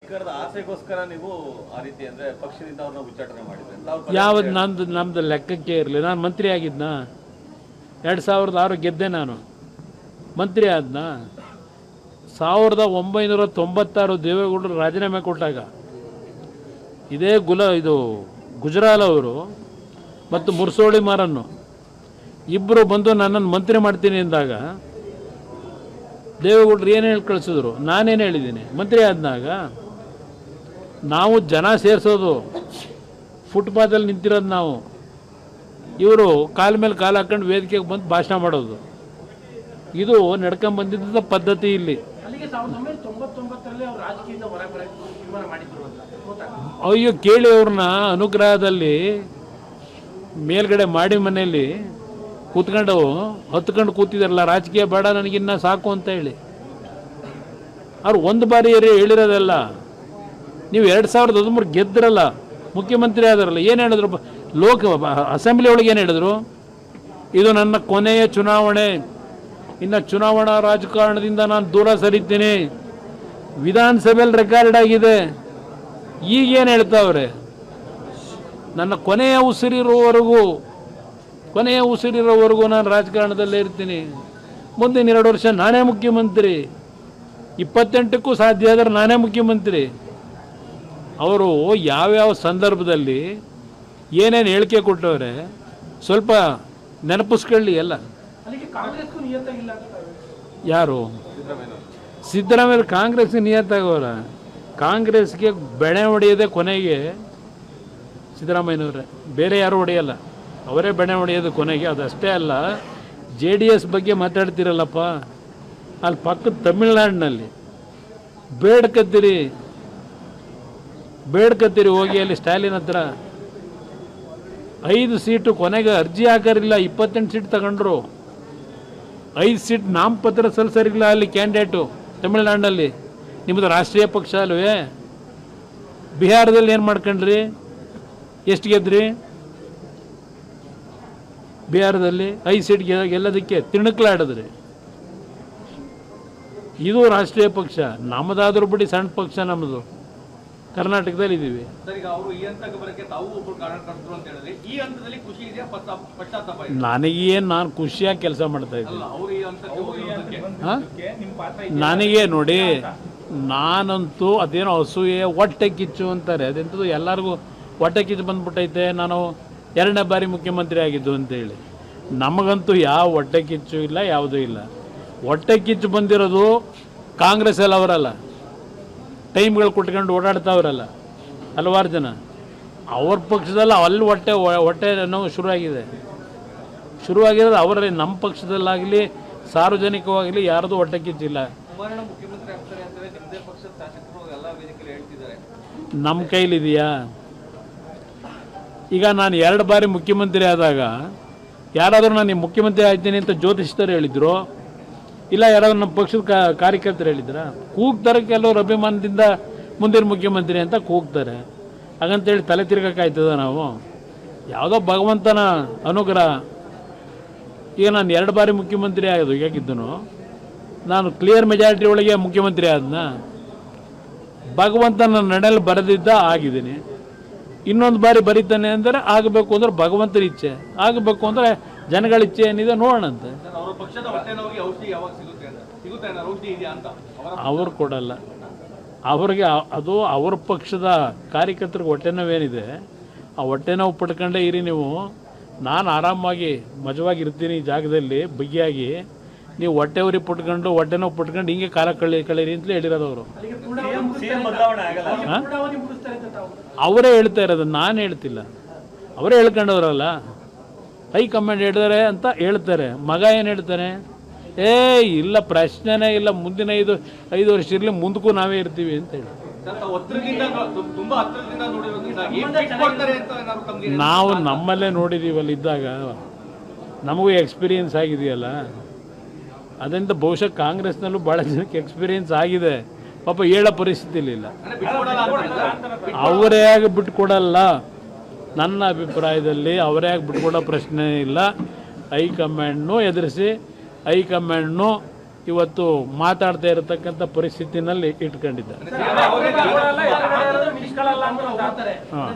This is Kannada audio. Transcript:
ಅಧಿಕಾರದ ಆಸೆಗೋಸ್ಕರ ನೀವು ಆ ರೀತಿ ಅಂದ್ರೆ ಪಕ್ಷದಿಂದ ಅವ್ರನ್ನ ಉಚ್ಚಾಟನೆ ಮಾಡಿದ್ರೆ ಯಾವ್ದು ನಮ್ದು ಲೆಕ್ಕಕ್ಕೆ ಇರಲಿ. ನಾನು ಮಂತ್ರಿ ಆಗಿದ್ನ 2006 ಗೆದ್ದೆ, ನಾನು ಮಂತ್ರಿ ಆದ್ನ. 1996 ದೇವೇಗೌಡರು ರಾಜೀನಾಮೆ ಕೊಟ್ಟಾಗ ಇದೇ ಗುಜರಾಲ್ ಅವರು ಮತ್ತು ಮುರ್ಸೋಳಿ ಮಾರನ್ನು ಇಬ್ಬರು ಬಂದು ನನ್ನನ್ನು ಮಂತ್ರಿ ಮಾಡ್ತೀನಿ ಅಂದಾಗ ದೇವೇಗೌಡರು ಏನು ಹೇಳಿ ಕಳಿಸಿದ್ರು, ನಾನೇನು ಹೇಳಿದ್ದೀನಿ ಮಂತ್ರಿ ಆದ್ನಾಗ. ನಾವು ಜನ ಸೇರಿಸೋದು, ಫುಟ್ಪಾತಲ್ಲಿ ನಿಂತಿರೋದು ನಾವು, ಇವರು ಕಾಲ ಮೇಲೆ ಕಾಲು ಹಾಕೊಂಡು ವೇದಿಕೆಗೆ ಬಂದು ಭಾಷಣ ಮಾಡೋದು, ಇದು ನಡ್ಕೊಂಬಂದಿದ್ದ ಪದ್ಧತಿ ಇಲ್ಲಿ. ಅಯ್ಯೋ ಕೇಳಿ ಅವ್ರನ್ನ ಅನುಗ್ರಹದಲ್ಲಿ ಮೇಲ್ಗಡೆ ಮಾಡಿ ಮನೆಯಲ್ಲಿ ಕೂತ್ಕೊಂಡು ಹತ್ಕೊಂಡು ಕೂತಿದಾರಲ್ಲ, ರಾಜಕೀಯ ಬೇಡ ನನಗಿನ್ನ ಸಾಕು ಅಂತ ಹೇಳಿ. ಅವ್ರು ಒಂದು ಬಾರಿ ಹೇಳಿರೋದಲ್ಲ. ನೀವು 2013 ಗೆದ್ರಲ್ಲ, ಮುಖ್ಯಮಂತ್ರಿ ಆದ್ರಲ್ಲ, ಏನು ಹೇಳಿದ್ರು ಅಸೆಂಬ್ಲಿ ಒಳಗೆ ಏನು ಹೇಳಿದ್ರು? ಇದು ನನ್ನ ಕೊನೆಯ ಚುನಾವಣೆ, ಇನ್ನು ಚುನಾವಣಾ ರಾಜಕಾರಣದಿಂದ ನಾನು ದೂರ ಸರಿತೀನಿ. ವಿಧಾನಸಭೆಯಲ್ಲಿ ರೆಕಾರ್ಡ್ ಆಗಿದೆ. ಈಗೇನು ಹೇಳ್ತಾವ್ರೆ? ನನ್ನ ಕೊನೆಯ ಉಸಿರಿರೋವರೆಗೂ ನಾನು ರಾಜಕಾರಣದಲ್ಲೇ ಇರ್ತೀನಿ. ಮುಂದಿನ 2 ವರ್ಷ ನಾನೇ ಮುಖ್ಯಮಂತ್ರಿ, 28ಕ್ಕೂ ಸಾಧ್ಯ ಆದರೆ ನಾನೇ ಮುಖ್ಯಮಂತ್ರಿ. ಅವರು ಯಾವ್ಯಾವ ಸಂದರ್ಭದಲ್ಲಿ ಏನೇನು ಹೇಳಿಕೆ ಕೊಟ್ಟವ್ರೆ ಸ್ವಲ್ಪ ನೆನಪಿಸ್ಕೊಳ್ಳಿ ಎಲ್ಲ. ಯಾರು? ಸಿದ್ದರಾಮಯ್ಯ ಕಾಂಗ್ರೆಸ್ಗೆ ನಿಯತ್ತಾಗವರ. ಕಾಂಗ್ರೆಸ್ಗೆ ಬೆಳೆ ಹೊಡೆಯೋದೇ ಕೊನೆಗೆ ಸಿದ್ದರಾಮಯ್ಯನವರೇ, ಬೇರೆ ಯಾರು ಹೊಡೆಯಲ್ಲ, ಅವರೇ ಬೆಳೆ ಹೊಡೆಯೋದು ಕೊನೆಗೆ. ಅದಷ್ಟೇ ಅಲ್ಲ, JDS ಬಗ್ಗೆ ಮಾತಾಡ್ತಿರಲ್ಲಪ್ಪ, ಅಲ್ಲಿ ಪಕ್ಕದ ತಮಿಳ್ನಾಡಿನಲ್ಲಿ ಬೇಡ್ಕತ್ತೀರಿ ಹೋಗಿ ಅಲ್ಲಿ ಸ್ಟಾಲಿನ್ ಹತ್ರ 5 ಸೀಟು ಕೊನೆಗೆ ಅರ್ಜಿ ಹಾಕರಿಲ್ಲ, 28 ಸೀಟ್ ತಗೊಂಡ್ರು. 5 ಸೀಟ್ ನಾಮಪತ್ರ ಸಲ್ಲಿಸರಿಲ್ಲ ಅಲ್ಲಿ ಕ್ಯಾಂಡಿಡೇಟು ತಮಿಳ್ನಾಡಿನಲ್ಲಿ. ನಿಮ್ಮದು ರಾಷ್ಟ್ರೀಯ ಪಕ್ಷ ಅಲ್ವೇ? ಬಿಹಾರದಲ್ಲಿ ಏನು ಮಾಡ್ಕೊಂಡ್ರಿ? ಎಷ್ಟು ಗೆದ್ರಿ? ಬಿಹಾರದಲ್ಲಿ 5 ಸೀಟ್ ಗೆಲ್ಲೋದಕ್ಕೆ ತಿಣುಕ್ಲಾಡಿದ್ರಿ. ಇದು ರಾಷ್ಟ್ರೀಯ ಪಕ್ಷ. ನಮ್ಮದಾದ್ರೂ ಬಿಡಿ ಸಣ್ಣ ಪಕ್ಷ, ನಮ್ಮದು ಕರ್ನಾಟಕದಲ್ಲಿ ಇದ್ದೀವಿ. ನಾನು ಖುಷಿಯಾಗಿ ಕೆಲಸ ಮಾಡ್ತಾ ಇದ್ದೀನಿ. ನನಗೆ ನೋಡಿ, ನಾನಂತೂ ಅದೇನೋ ಅಸೂಯೆ ಹೊಟ್ಟೆ ಕಿಚ್ಚು ಅಂತಾರೆ, ಅದೆಂಥದ್ದು ಎಲ್ಲರಿಗೂ ಹೊಟ್ಟೆ ಕಿಚ್ಚು ಬಂದ್ಬಿಟ್ಟೈತೆ ನಾನು 2ನೇ ಬಾರಿ ಮುಖ್ಯಮಂತ್ರಿ ಆಗಿದ್ದು ಅಂತೇಳಿ. ನಮಗಂತೂ ಯಾವ ಹೊಟ್ಟೆ ಕಿಚ್ಚು ಇಲ್ಲ, ಯಾವುದೂ ಇಲ್ಲ. ಹೊಟ್ಟೆ ಕಿಚ್ಚು ಬಂದಿರೋದು ಕಾಂಗ್ರೆಸ್ ಅಲ್ಲಿ ಅವರಲ್ಲ, ಟೈಮ್ಗಳು ಕೊಟ್ಕೊಂಡು ಓಡಾಡ್ತಾವ್ರಲ್ಲ ಹಲವಾರು ಜನ, ಅವ್ರ ಪಕ್ಷದಲ್ಲ ಅಲ್ಲಿ ಹೊಟ್ಟೆ ನೋವು ಶುರುವಾಗಿರೋದು ಅವರಲ್ಲಿ. ನಮ್ಮ ಪಕ್ಷದಲ್ಲಾಗಲಿ ಸಾರ್ವಜನಿಕವಾಗಲಿ ಯಾರ್ದು ಹೊಟ್ಟೆ ಕಿಚ್ಚಿಲ್ಲ. ನಮ್ಮ ಕೈಲಿದೆಯಾ? ಈಗ ನಾನು 2 ಬಾರಿ ಮುಖ್ಯಮಂತ್ರಿ ಆದಾಗ ಯಾರಾದರೂ ನಾನು ಮುಖ್ಯಮಂತ್ರಿ ಆಗ್ತೀನಿ ಅಂತ ಜ್ಯೋತಿಷ್ಯರು ಹೇಳಿದ್ರು, ಇಲ್ಲ ಯಾರಾದ್ರೂ ನಮ್ಮ ಪಕ್ಷದ ಕಾರ್ಯಕರ್ತರು ಹೇಳಿದ್ರ? ಕೂಗ್ತಾರೆ ಕೆಲವರು ಅಭಿಮಾನದಿಂದ ಮುಂದಿನ ಮುಖ್ಯಮಂತ್ರಿ ಅಂತ ಕೂಗ್ತಾರೆ. ಹಾಗಂತೇಳಿ ತಲೆ ತಿರ್ಗಕ್ಕಾಯ್ತದ ನಾವು? ಯಾವುದೋ ಭಗವಂತನ ಅನುಗ್ರಹ. ಈಗ ನಾನು 2 ಬಾರಿ ಮುಖ್ಯಮಂತ್ರಿ ಆಗಿದ್ದನು, ನಾನು ಕ್ಲಿಯರ್ ಮೆಜಾರಿಟಿ ಒಳಗೆ ಮುಖ್ಯಮಂತ್ರಿ ಆದ್ನ. ಭಗವಂತನ ನಡೆಯಲ್ಲಿ ಬರೆದಿದ್ದ ಆಗಿದ್ದೀನಿ. ಇನ್ನೊಂದು ಬಾರಿ ಬರೀತಾನೆ ಅಂದರೆ ಆಗಬೇಕು ಅಂದ್ರೆ ಭಗವಂತನ ಇಚ್ಛೆ, ಆಗಬೇಕು ಅಂದರೆ ಜನಗಳ ಇಚ್ಛೆ ಏನಿದೆ ನೋಡೋಣಂತೆ. ಅವ್ರು ಕೊಡಲ್ಲ, ಅವ್ರಿಗೆ ಅದು ಅವ್ರ ಪಕ್ಷದ ಕಾರ್ಯಕರ್ತರಿಗೆ ಹೊಟ್ಟೆ ನೋವೇನಿದೆ ಆ ಹೊಟ್ಟೆ ನೋವು ಪಡ್ಕೊಂಡೇ ಇರಿ ನೀವು. ನಾನು ಆರಾಮಾಗಿ ಮಜವಾಗಿ ಇರ್ತೀನಿ ಈ ಜಾಗದಲ್ಲಿ ಬಿಗಿಯಾಗಿ. ನೀವು ಹೊಟ್ಟೆ ಉರಿ ಪಟ್ಕೊಂಡು ಹೊಟ್ಟೆ ನೋವು ಪಟ್ಕೊಂಡು ಹಿಂಗೆ ಕಾಲ ಕಳೀರಿ ಅಂತಲೇ ಹೇಳಿರೋದವರು. ಅವರೇ ಹೇಳ್ತಾ ಇರೋದು, ನಾನು ಹೇಳ್ತಿಲ್ಲ. ಅವರೇ ಹೇಳ್ಕೊಂಡವ್ರಲ್ಲ, ಹೈಕಮಾಂಡ್ ಹೇಳಿದಾರೆ ಅಂತ ಹೇಳ್ತಾರೆ. ಮಗ ಏನು ಹೇಳ್ತಾನೆ? ಇಲ್ಲ ಪ್ರಶ್ನೆನೇ ಇಲ್ಲ, ಮುಂದಿನ 5 ವರ್ಷ ಇರಲಿ, ಮುಂದಕ್ಕೂ ನಾವೇ ಇರ್ತೀವಿ ಅಂತ ಹೇಳಿ. ನಾವು ನಮ್ಮಲ್ಲೇ ನೋಡಿದ್ದೀವಲ್ಲ, ಇದ್ದಾಗ ನಮಗೂ ಎಕ್ಸ್ಪೀರಿಯನ್ಸ್ ಆಗಿದೆಯಲ್ಲ. ಅದರಿಂದ ಬಹುಶಃ ಕಾಂಗ್ರೆಸ್ನಲ್ಲೂ ಭಾಳ ಜನಕ್ಕೆ ಎಕ್ಸ್ಪೀರಿಯನ್ಸ್ ಆಗಿದೆ. ಪಾಪ ಹೇಳೋ ಪರಿಸ್ಥಿತಿಲಿ ಇಲ್ಲ. ಅವರೇ ಆಗಿ ಬಿಟ್ಕೊಡಲ್ಲ, ನನ್ನ ಅಭಿಪ್ರಾಯದಲ್ಲಿ ಅವರೇ ಆಗಿ ಬಿಟ್ಕೊಡೋ ಪ್ರಶ್ನೆ ಇಲ್ಲ. ಹೈಕಮಾಂಡ್ನು ಎದುರಿಸಿ, ಹೈಕಮಾಂಡ್ನು ಇವತ್ತು ಮಾತಾಡ್ತಾ ಇರತಕ್ಕಂಥ ಪರಿಸ್ಥಿತಿನಲ್ಲಿ ಇಟ್ಕೊಂಡಿದ್ದಾರೆ. ಹಾಂ